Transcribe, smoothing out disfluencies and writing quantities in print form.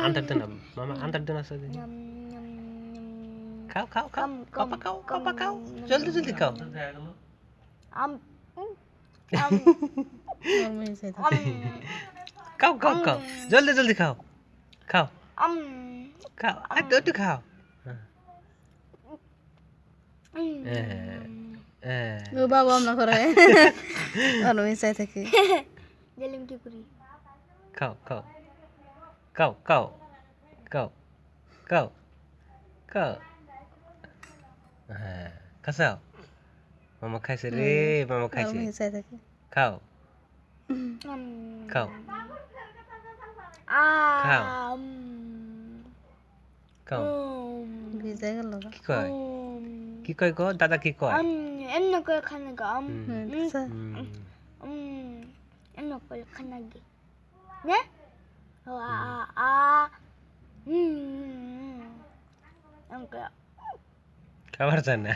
আন্দার দেন মামা, আন্দার দেন আছে। খাও খাও খাও, পাপা খাও, পাপা খাও, জলদি জলদি খাও। খাও খাও খাও, জলদি জলদি খাও, খাও খাও, একটু একটু খাও। বাবা আমরা করে আর মিশাই থাকি জেলিম কি করি খাও খাও খাও খাও খাও খাও খাও। হ্যাঁ খাসাও, মামা খাইছে রে, মামা আর খাইছে। মিশাই থাকি খাও খাও খাও খাও। ভিজে গেল কি কয়, কি কয় গো দাদা, কি কয়? এমনি করে খানা গা হুম। এমনি করে খানা গে ne খাবার চায় না।